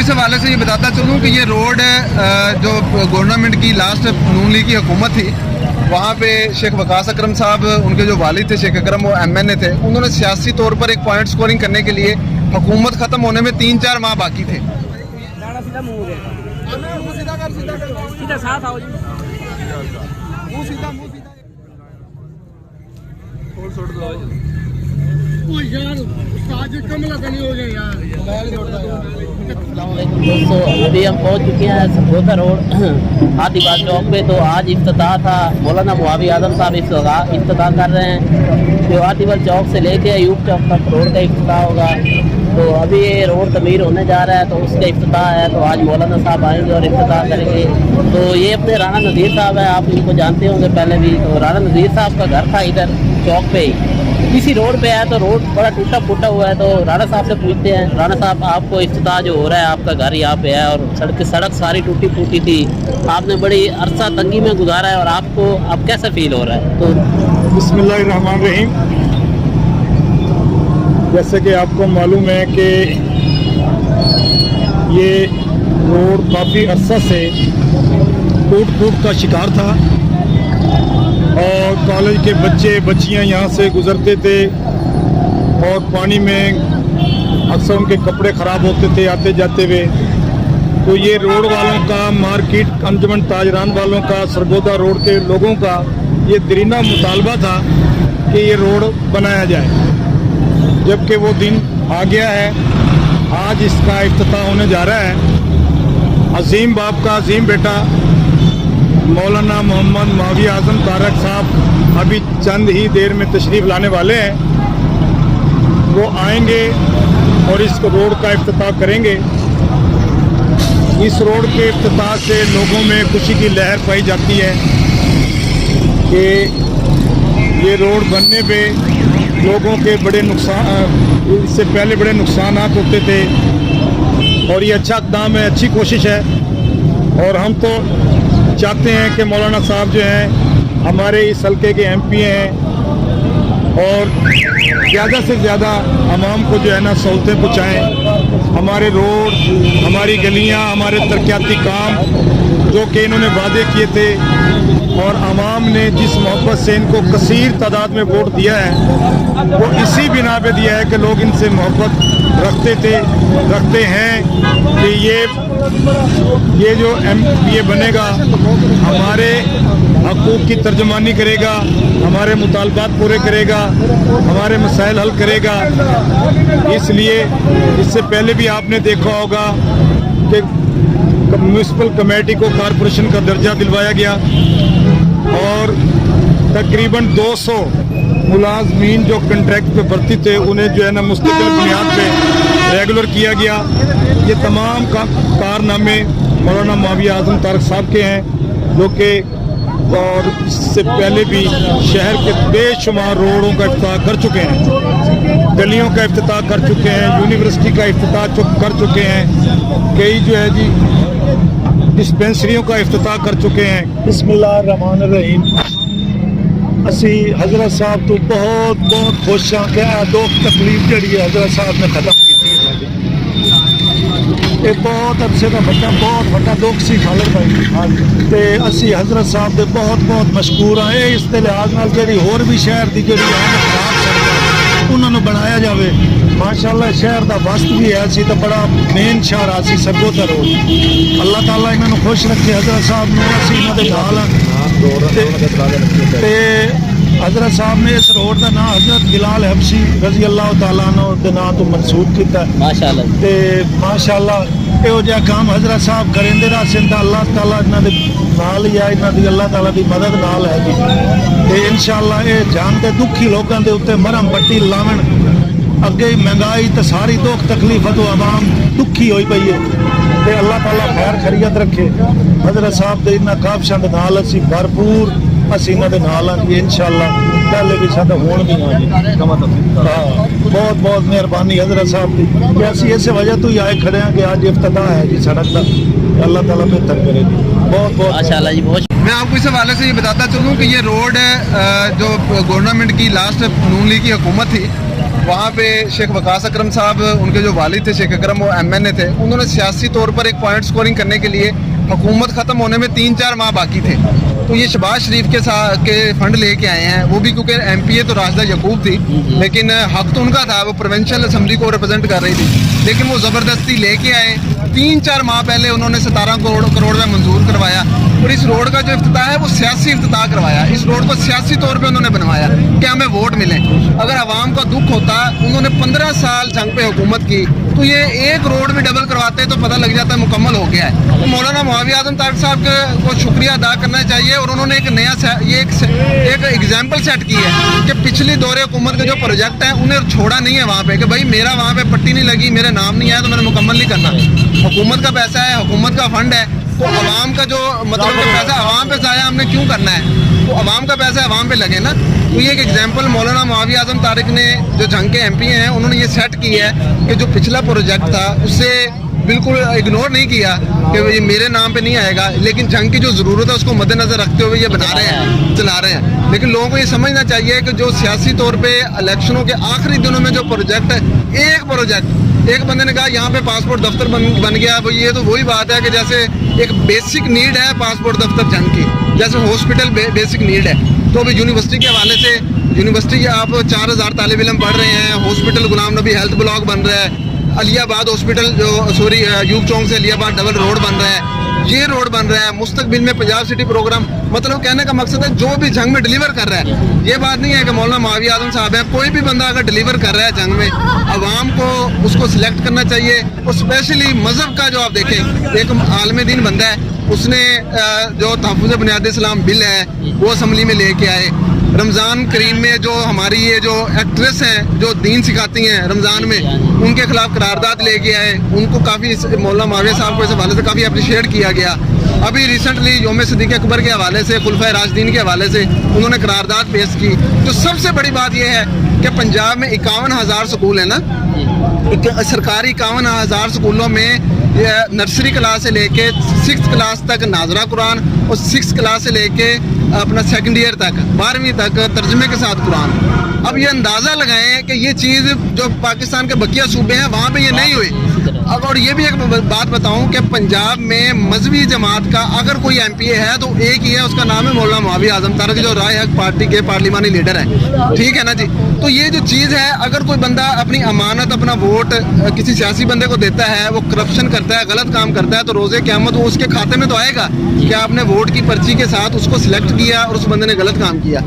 اس حوالے سے یہ بتاتا چلوں کہ یہ روڈ جو گورنمنٹ کی لاسٹ نون لیگ کی حکومت تھی، وہاں پہ شیخ وقاص اکرم صاحب، ان کے جو والد تھے شیخ اکرم، وہ این تھے، انہوں نے سیاسی طور پر ایک پوائنٹ سکورنگ کرنے کے لیے حکومت ختم ہونے میں 3-4 ماہ باقی تھے۔ دوستو ابھی ہم پہنچ چکے ہیں سرگودا روڈ ہاتھی باغ چوک پہ۔ تو آج افتتاح تھا، مولانا معاویہ اعظم صاحب افتتاح کر رہے ہیں جو ہاتھی باغ چوک سے لے کے ایوب چوک تک روڈ کا افتتاح ہوگا۔ تو ابھی یہ روڈ تعمیر ہونے جا رہا ہے، تو اس کا افتتاح ہے، تو آج مولانا صاحب آئیں گے اور افتتاح کریں گے۔ تو یہ اپنے رانا نذیر صاحب ہیں، آپ ان کو جانتے ہوں گے پہلے بھی۔ تو رانا نذیر صاحب کا گھر تھا ادھر چوک پہ ہی، اسی روڈ پہ ہے، تو روڈ بڑا ٹوٹا پھوٹا ہوا ہے۔ تو رانا صاحب سے پوچھتے ہیں، رانا صاحب آپ کو افتتاح جو ہو رہا ہے، آپ کا گھر یہاں پہ ہے اور سڑک ساری ٹوٹی پھوٹی تھی، آپ نے بڑی عرصہ تنگی میں گزارا ہے، اور آپ کو اب کیسا فیل ہو رہا ہے؟ تو بسم اللہ الرحمن الرحیم۔ جیسے کہ آپ کو معلوم ہے کہ یہ روڈ کافی عرصہ سے ٹوٹ کا شکار تھا، اور کالج کے بچے بچیاں یہاں سے گزرتے تھے، اور پانی میں اکثر ان کے کپڑے خراب ہوتے تھے آتے جاتے ہوئے۔ تو یہ روڈ والوں کا، مارکیٹ انجمن تاجران والوں کا، سرگودا روڈ کے لوگوں کا یہ دیرینہ مطالبہ تھا کہ یہ روڈ بنایا جائے، جبکہ وہ دن آ گیا ہے۔ آج اس کا افتتاح ہونے جا رہا ہے۔ عظیم باپ کا عظیم بیٹا مولانا محمد معاویہ اعظم تارک صاحب ابھی چند ہی دیر میں تشریف لانے والے ہیں۔ وہ آئیں گے اور اس روڈ کا افتتاح کریں گے۔ اس روڈ کے افتتاح سے لوگوں میں خوشی کی لہر پائی جاتی ہے کہ یہ روڈ بننے پہ لوگوں کے بڑے اس سے پہلے بڑے نقصانات ہوتے تھے، اور یہ اچھا اقدام ہے، اچھی کوشش ہے۔ اور ہم تو چاہتے ہیں کہ مولانا صاحب جو ہیں ہمارے اس حلقے کے ایم پی ہیں، اور زیادہ سے زیادہ عوام کو جو ہے نا سہولتیں پہنچائیں۔ ہمارے روڈ، ہماری گلیاں، ہمارے ترقیاتی کام جو کہ انہوں نے وعدے کیے تھے، اور عوام نے جس محبت سے ان کو کثیر تعداد میں ووٹ دیا ہے، وہ اسی بنا پہ دیا ہے کہ لوگ ان سے محبت رکھتے ہیں کہ یہ جو ایم پی اے بنے گا ہمارے حقوق کی ترجمانی کرے گا، ہمارے مطالبات پورے کرے گا، ہمارے مسائل حل کرے گا۔ اس لیے اس سے پہلے بھی آپ نے دیکھا ہوگا کہ میونسپل کمیٹی کو کارپوریشن کا درجہ دلوایا گیا، اور تقریباً 200 ملازمین جو کنٹریکٹ پہ بھرتی تھے انہیں جو ہے نا مستقل بنیاد پہ ریگولر کیا گیا۔ یہ تمام کارنامے مولانا معاویہ اعظم تارک صاحب کے ہیں، جو کہ اور اس سے پہلے بھی شہر کے بے شمار روڈوں کا افتتاح کر چکے ہیں، گلیوں کا افتتاح کر چکے ہیں، یونیورسٹی کا افتتاح کر چکے ہیں، کئی جو ہے جی ڈسپینسریوں کا افتتاح کر چکے ہیں۔ بسم اللہ الرحمن الرحیم۔ اسی حضرت صاحب تو بہت بہت خوش ہاں کہ دکھ تکلیف جڑی ہے حضرت صاحب نے ختم کی تھی۔ یہ بہت عرصے کا بہت بڑا دکھ سی خالد بھائی، تے اسی حضرت صاحب دے بہت بہت مشکور ہیں۔ اس کے لحاظ نال جڑی ہور بھی شہر دی جڑی خراب سڑک انہوں نے بنایا جاوے۔ ماشاءاللہ شہر دا وسط بھی ہے سی تو بڑا مین شہر آسی سرگودا روڈ۔ اللہ تعالیٰ انہوں نے خوش رکھے حضرت صاحب نے، اسی انہوں دے نال تے حضرت صاحب نے اس روڈ کا نام حضرت بلال حبشی رضی اللہ تعالیٰ عنہ کے نام تو منسوب کیتا ہے۔ ماشاءاللہ تے ماشاءاللہ یہو جہا کام حضرت صاحب کریں رہا سن، اللہ تعالیٰ انہوں دے نال ہی ہے، انہوں دی اللہ تعالیٰ دی مدد نال ہے جی۔ تے انشاءاللہ یہ جانتے دکھی لوگوں کے اتنے مرہم پٹی لاون، اگے مہنگائی تو ساری دکھ تکلیف تو عوام دکھی ہوئی پئی ہے، تے اللہ تعالیٰ خیر خیریت رکھے۔ حضرت صاحب دے انہاں کابشاں دے نال اسی بھرپور اسی انہاں دے نال ہاں جی، انشاءاللہ پہلے بھی ساڈا ہون بھی ہاں جی۔ بہت بہت مہربانی حضرت صاحب کی کہ اسی اس وجہ تو ہی آئے کھڑے ہیں کہ آج افتتاح ہے جی سڑک کا، اللہ تعالیٰ بہتر کرے جی۔ بہت بہت ماشاءاللہ جی۔ میں آپ کو اس حوالے سے یہ بتاتا چلوں کہ یہ روڈ جو گورنمنٹ کی لاسٹ نون لیگ کی حکومت تھی، वहाँ पे शेख वकास अकरम साहब, उनके जो वालिद थे शेख अकरम, वो MNA थे। उन्होंने सियासी तौर पर एक पॉइंट स्कोरिंग करने के लिए हुकूमत ख़त्म होने में 3-4 माह बाकी थे, तो ये शहबाज शरीफ के फंड लेके आए हैं। वो भी क्योंकि MPA तो राशिदा यकूब थी, लेकिन हक तो उनका था, वो प्रोविंशियल असम्बली को रिप्रेजेंट कर रही थी, लेकिन वो ज़बरदस्ती लेके आए। 3-4 माह पहले उन्होंने 17 करोड़ में मंजूर करवाया, और इस रोड का जो इफ्तिताह है वो सियासी इफ्तिताह करवाया। इस रोड को सियासी तौर पे उन्होंने बनवाया कि हमें वोट मिले। अगर आवाम का दुख होता, उन्होंने 15 साल जंग पे हुकूमत की, तो ये एक रोड भी डबल करवाते तो पता लग जाता है मुकम्मल हो गया है। तो मौलाना मुआविया आज़म तारिक साहब को शुक्रिया अदा करना चाहिए, और उन्होंने एक नया एक एग्जाम्पल सेट की है कि पिछली दौरे हुकूमत के जो प्रोजेक्ट हैं उन्हें छोड़ा नहीं है वहाँ पे कि भाई मेरा वहाँ पे पट्टी नहीं लगी, मेरे नाम नहीं आया तो मैंने मुकम्मल नहीं करना। हुकूमत का पैसा है, हुकूमत का फंड है, तो अवाम का जो मतलब कि पैसा अवाम पे जाया हमने क्यों करना है, तो अवाम का पैसा अवाम पे लगे ना। तो ये एक एग्जाम्पल मौलाना मुआविया आज़म तारिक ने, जो जंग के MP हैं, उन्होंने ये सेट की है कि जो पिछला प्रोजेक्ट था उससे बिल्कुल इग्नोर नहीं किया कि ये मेरे नाम पे नहीं आएगा, लेकिन जंग की जो ज़रूरत है उसको मद्देनज़र रखते हुए ये बना रहे हैं, चला रहे हैं। लेकिन लोगों को ये समझना चाहिए कि जो सियासी तौर पे इलेक्शनों के आखिरी दिनों में जो प्रोजेक्ट है, एक बंदे ने कहा यहाँ पे पासपोर्ट दफ्तर बन गया, ये तो वही बात है कि जैसे एक बेसिक नीड है पासपोर्ट दफ्तर जंग की, जैसे हॉस्पिटल बेसिक नीड है। तो अभी यूनिवर्सिटी के हवाले से, यूनिवर्सिटी आप 4000 तालिब इल्म पढ़ रहे हैं, hospital Ghulam Nabi health block बन रहा है, अलियाबाद हॉस्पिटल यूब चौक से अलियाबाद डबल रोड बन रहा है, ये रोड बन रहा है। मुस्तकबिल में पंजाब सिटी प्रोग्राम, मतलब कहने का मकसद है जो भी जंग में डिलीवर कर रहा है, ये बात नहीं है कि मौलाना मुआविया आज़म साहब है, कोई भी बंदा अगर डिलीवर कर रहा है जंग में, अवाम को उसको सिलेक्ट करना चाहिए। और स्पेशली मज़हब का जो आप देखें, एक आलम दीन बंदा है, उसने जो तहफ़्फ़ुज़ बुनियादी इस्लाम बिल है वो असम्बली में लेके आए। रमज़ान करीम में जो हमारी ये जो एक्ट्रेस हैं जो दीन सिखाती हैं रमज़ान में, उनके खिलाफ करारदाद लेके आए, उनको काफ़ी मौलाना मुआविया साहब को इस हवाले से काफ़ी अप्रिशिएट किया गया। अभी रिसेंटली यौम सिद्दीक़ अकबर के हवाले से, खुलफ़ाए राशिदीन के हवाले से उन्होंने करारदाद पेश की। तो सबसे बड़ी बात यह है कि पंजाब में 51,000 स्कूल है ना, सरकारी 51,000 स्कूलों में नर्सरी क्लास से लेके 6th क्लास तक नाजरा कुरान, और 6th क्लास से लेके अपना सेकंड ईयर तक 12वीं तक तर्जमे के साथ कुरान। अब ये अंदाज़ा लगाएं कि ये चीज़ जो पाकिस्तान के बकिया सूबे हैं वहाँ पे ये नहीं हुई। अब और ये भी एक बात बताऊं कि पंजाब में मजहबी जमात का अगर कोई MPA है तो एक ही है, उसका नाम है मौलाना मुआविया आज़म तारिक, जो राय हक पार्टी के पार्लिमानी लीडर हैं, ठीक है ना जी। तो ये जो चीज़ है, अगर कोई बंदा अपनी अमानत, अपना वोट किसी सियासी बंदे को देता है, वो करप्शन करता है, गलत काम करता है, तो रोज़े क़यामत वो उसके खाते में तो आएगा कि आपने वोट की पर्ची के साथ उसको सिलेक्ट किया और उस बंदे ने गलत काम किया।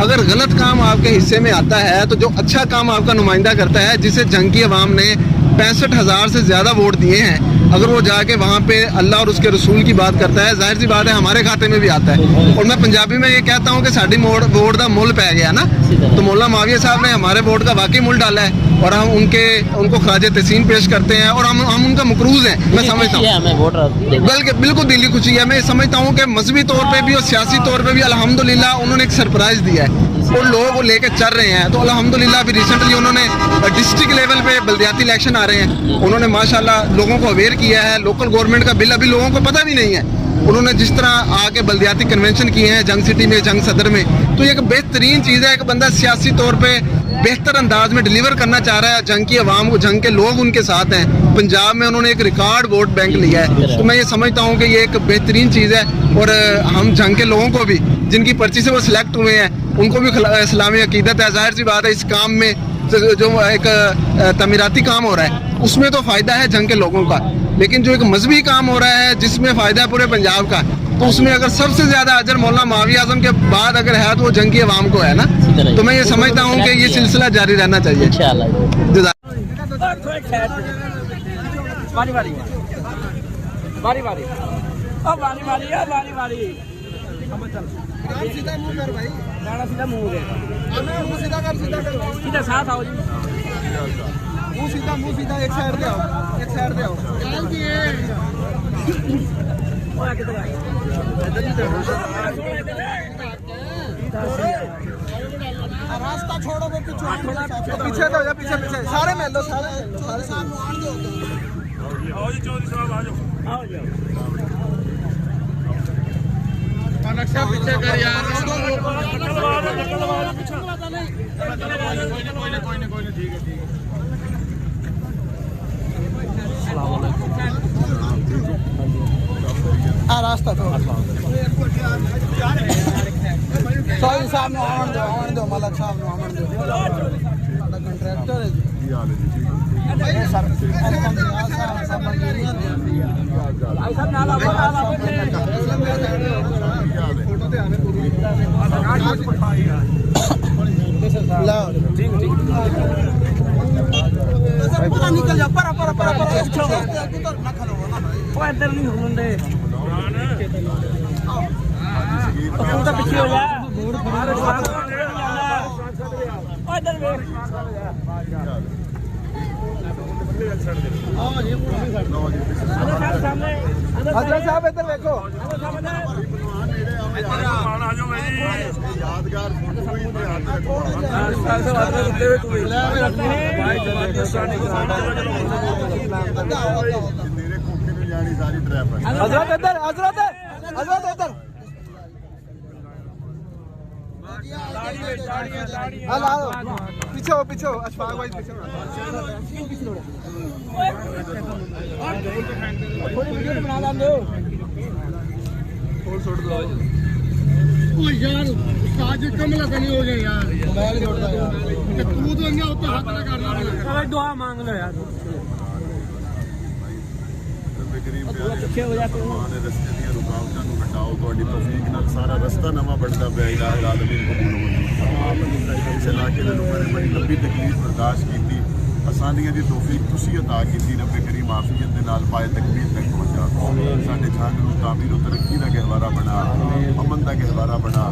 अगर गलत काम आपके हिस्से में आता है तो जो अच्छा काम आपका नुमाइंदा करता है, जिसे जंग की अवाम ने 65,000 से ज़्यादा वोट दिए हैं, अगर वो जाके वहाँ पे अल्लाह और उसके रसूल की बात करता है, जाहिर सी बात है हमारे खाते में भी आता है। और मैं पंजाबी में ये कहता हूँ कि साड़ी वोट का मुल पै गया ना, तो मौलाना मुआविया साहब ने हमारे वोट का वाकई मुल डाला है, और हम उनको खराज तहसीन पेश करते हैं, और हम उनका मकरूज हैं। मैं समझता हूँ बल्कि बिल्कुल दिली खुशी है। मैं समझता हूँ कि मजहबी तौर पर भी और सियासी तौर पर भी अल्हम्दुलिल्लाह उन्होंने एक सरप्राइज़ दिया है और लोग वो लेकर चल रहे हैं। तो अल्हम्दुलिल्लाह अभी रिसेंटली उन्होंने डिस्ट्रिक्ट लेवल पे बल्दियाती इलेक्शन आ रहे हैं, उन्होंने माशाल्लाह लोगों को अवेयर किया है। लोकल गवर्नमेंट का बिल अभी लोगों को पता भी नहीं है, उन्होंने जिस तरह आके बल्दियाती कन्वेंशन किए हैं जंग सिटी में, जंग सदर में, तो ये एक बेहतरीन चीज़ है। एक बंदा सियासी तौर पे बेहतर अंदाज में डिलीवर करना चाह रहा है, जंग की अवाम को, जंग के लोग उनके साथ हैं। पंजाब में उन्होंने एक रिकॉर्ड वोट बैंक लिया है, तो मैं ये समझता हूँ कि ये एक बेहतरीन चीज़ है। और हम जंग के लोगों को भी, जिनकी पर्ची से वो सिलेक्ट हुए हैं, उनको भी इस्लामी अकीदत है। जाहिर सी बात है इस काम में जो एक तमीराती काम हो रहा है उसमें तो फ़ायदा है जंग के लोगों का, लेकिन जो एक मजहबी काम हो रहा है जिसमें फ़ायदा है पूरे पंजाब का, तो उसमें अगर सबसे ज़्यादा अजर मौलाना मुआविया आज़म के बाद अगर है तो वो जंग की अवाम को है ना। तो मैं ये समझता हूँ कि ये सिलसिला जारी रहना चाहिए। सीधा मुंह कर भाई, सीधा मुंह सीधा कर, सीधा साथ आओ जी, मुंह सीधा एक साइड पे आओ, एक साइड पे आओ। रास्ता छोड़ो, वो पीछे तो जा, पीछे सारे मिल लो, सारे साथ आओ जी। चौधरी साहब आ जाओ, आओ जी। नक्शा पीछे कर यार, रास्ता तो सॉरी साहब आवन दो मलक साहब आवन दो कंट्रैक्टर है जी सर निकल जा पर इधर नहीं होने पीछे हो जा हजरत साहब इधर देखो यादगार हजरत इधर हजरत हजरत इधर पीछे हो अशफाक भाई पीछे थोड़ी वीडियो बना दो छोड़ दो यार आज कमला का नहीं हो गया यार मोबाइल छोड़ता यार तू तो अंगा होता हाथ ना करना अरे दुआ मांग लो यार ਪਿੱਛੇ ਹੋ ਜਾ ਕੇ ਰਸਤੇ ਦੀਆਂ ਰੁਕਾਵਟਾਂ ਨੂੰ ਹਟਾਓ ਤੁਹਾਡੀ ਤੌਫੀਕ ਨਾਲ ਸਾਰਾ ਰਸਤਾ ਨਵਾਂ ਬਣਦਾ ਪਿਆ ਇਲਾਹ ਆਲਮੀਨ ਕਬੂਲ ਹੋਵੇ ਇਸ ਇਲਾਕੇ ਦੇ ਲੋਕਾਂ ਨੇ ਬੜੀ ਲੰਬੀ ਤਕਲੀਫ ਬਰਦਾਸ਼ਤ ਕੀਤੀ ਆਸਾਨੀਆਂ ਦੀ ਤੌਫੀਕ ਤੁਸੀਂ عطا ਕੀਤੀ ਰੱਬ ਕਰੀਮ ਆਫੀਅਤ ਦੇ ਨਾਲ ਪਾਏ ਤਕਬੀਰ ਤੱਕ ਪਹੁੰਚਾ ਸਾਡੇ ਜਹਾਨ ਨੂੰ ਤਾਮੀਰ و ਤਰੱਕੀ ਦਾ ਗਹਿਵਾਰਾ ਬਣਾ ਅਮਨ ਦਾ ਗਹਿਵਾਰਾ ਬਣਾ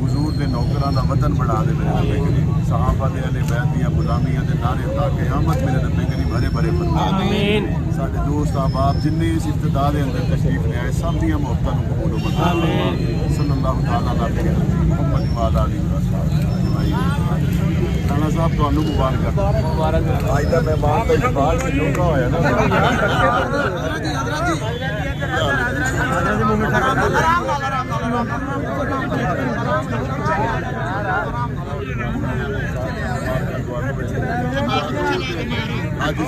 ਹੁਜ਼ੂਰ ਦੇ ਨੌਕਰਾਂ ਦਾ ਵਤਨ ਬਣਾ ਦੇ ਮੇਰੇ ਰੱਬ ਕਰੀਮ ਸਹਾਬਾ ਦੇ ਅਹਿਲੇ ਬੈਤ ਦੀਆਂ ਗੁਲਾਮੀਆਂ ਦੇ ਨਾਰੇ ਤਾ ਕਿਆਮਤ ਮੇਰੇ ਰੱਬ ਕਰੀਮ ਹਰੇ ਭਰੇ ਫਰਮਾ ਆਮੀਨ ਸਾਡੇ ਦੋਸਤ ahbab ਜਿੰਨੇ ਇਸ ਇਬਤਦਾ ਦੇ ਅੰਦਰ ਤਸ਼ਰੀਫ ਲਿਆਏ ਸਭ ਦੀਆਂ ਮੁਹੱਬਤਾਂ ਨੂੰ ਕਬੂਲ ਹੋ ਆਮੀਨ ਸੱਲੱਲਾਹੁ ਤਆਲਾ ਅਲੈਹਿ ਮੁਹੰਮਦ व आलिहि ਰਾਣਾ ਸਾਹਿਬ ਤੁਹਾਨੂੰ ਮੁਬਾਰਕ ਅੱਜ ਦਾ ਮਹਿਮਾਨ ਤਾਂ ਇਕਬਾਲ ਸੀ ਲੋਕਾ ਹੋਇਆ ਨਾ ਅੱਜ